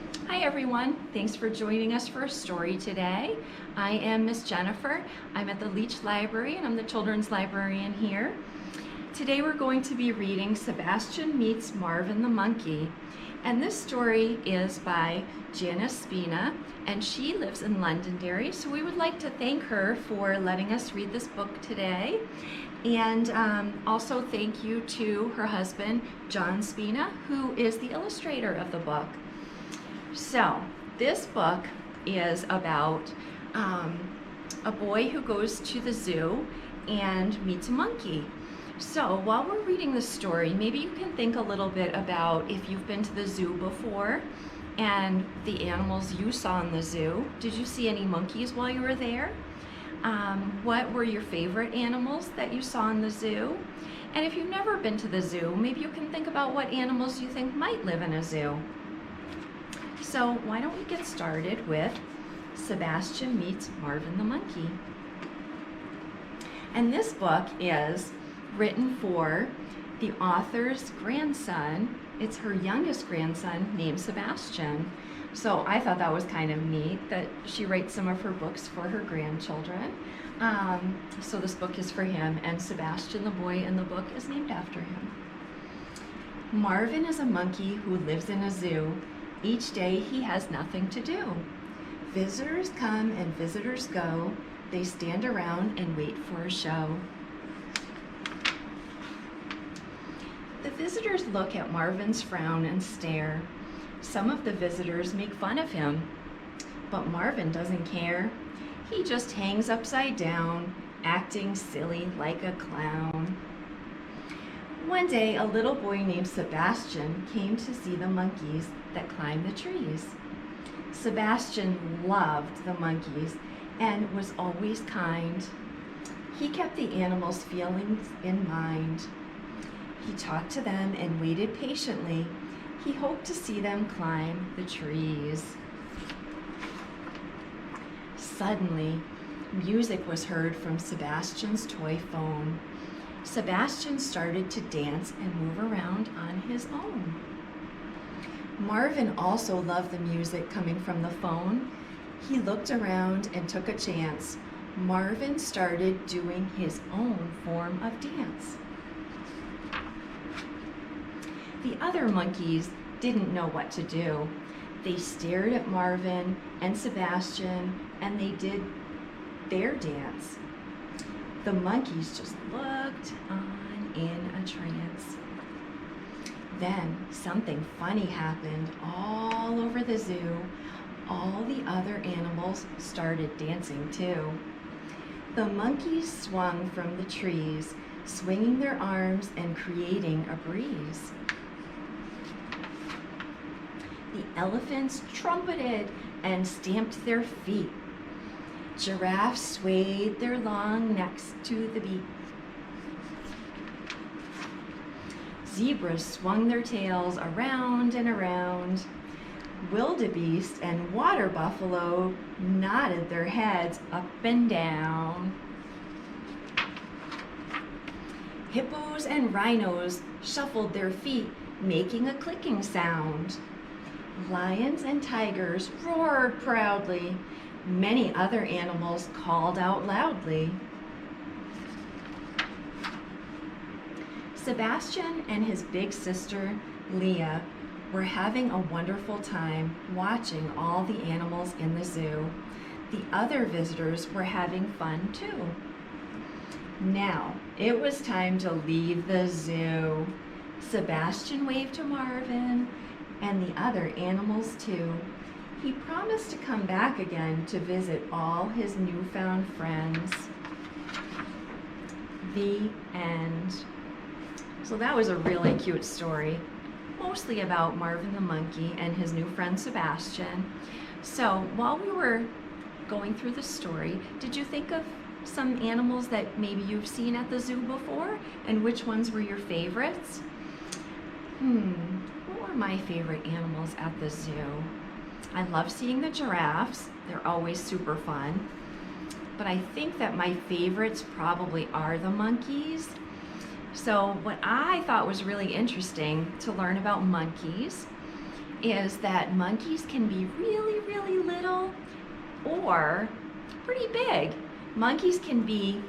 Hi everyone, thanks for joining us for a story today. I am Miss Jennifer. I'm at the Leach Library and I'm the children's librarian here. Today we're going to be reading Sebastian Meets Marvin the Monkey. And this story is by Janice Spina and she lives in Londonderry, so we would like to thank her for letting us read this book today. And also thank you to her husband, John Spina, who is the illustrator of the book. So this book is about a boy who goes to the zoo and meets a monkey. So while we're reading the story, maybe you can think a little bit about if you've been to the zoo before and the animals you saw in the zoo. Did you see any monkeys while you were there? What were your favorite animals that you saw in the zoo? And if you've never been to the zoo, maybe you can think about what animals you think might live in a zoo. So why don't we get started with Sebastian Meets Marvin the Monkey. And this book is written for the author's grandson. It's her youngest grandson named Sebastian. So I thought that was kind of neat that she writes some of her books for her grandchildren. So this book is for him, and Sebastian, the boy in the book, is named after him. Marvin is a monkey who lives in a zoo. Each day he has nothing to do. Visitors come and visitors go. They stand around and wait for a show. The visitors look at Marvin's frown and stare. Some of the visitors make fun of him, but Marvin doesn't care. He just hangs upside down, acting silly like a clown. One day, a little boy named Sebastian came to see the monkeys that climb the trees. Sebastian loved the monkeys and was always kind. He kept the animals' feelings in mind. He talked to them and waited patiently. He hoped to see them climb the trees. Suddenly, music was heard from Sebastian's toy phone. Sebastian started to dance and move around on his own. Marvin also loved the music coming from the phone. He looked around and took a chance. Marvin started doing his own form of dance. The other monkeys didn't know what to do. They stared at Marvin and Sebastian and they did their dance. The monkeys just looked on in a trance. Then something funny happened all over the zoo. All the other animals started dancing too. The monkeys swung from the trees, swinging their arms and creating a breeze. The elephants trumpeted and stamped their feet. Giraffes swayed their long necks to the beat. Zebras swung their tails around and around. Wildebeest and water buffalo nodded their heads up and down. Hippos and rhinos shuffled their feet, making a clicking sound. Lions and tigers roared proudly. Many other animals called out loudly. Sebastian and his big sister, Leah, were having a wonderful time watching all the animals in the zoo. The other visitors were having fun too. Now, it was time to leave the zoo. Sebastian waved to Marvin and the other animals too. He promised to come back again to visit all his newfound friends. The end. So that was a really cute story, mostly about Marvin the monkey and his new friend Sebastian. So while we were going through the story, did you think of some animals that maybe you've seen at the zoo before, and which ones were your favorites? What were my favorite animals at the zoo? I love seeing the giraffes. They're always super fun. But I think that my favorites probably are the monkeys. So what I thought was really interesting to learn about monkeys is that monkeys can be really, really little or pretty big. Monkeys can be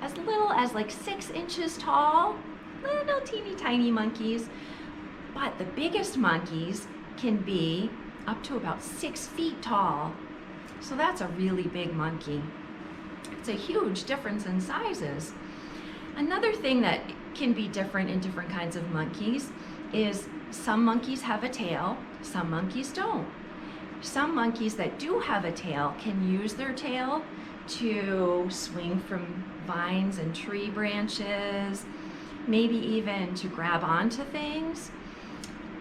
as little as like 6 inches tall, little teeny tiny monkeys, but the biggest monkeys can be up to about 6 feet tall. So that's a really big monkey. It's a huge difference in sizes. Another thing that can be different in different kinds of monkeys is some monkeys have a tail, some monkeys don't. Some monkeys that do have a tail can use their tail to swing from vines and tree branches, maybe even to grab onto things.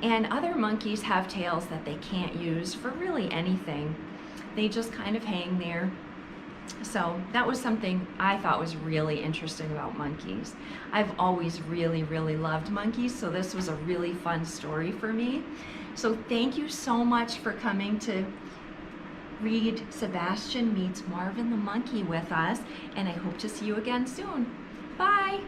And other monkeys have tails that they can't use for really anything. They just kind of hang there. So that was something I thought was really interesting about monkeys. I've always really, really loved monkeys, so this was a really fun story for me. So thank you so much for coming to read Sebastian Meets Marvin the Monkey with us, and I hope to see you again soon. Bye!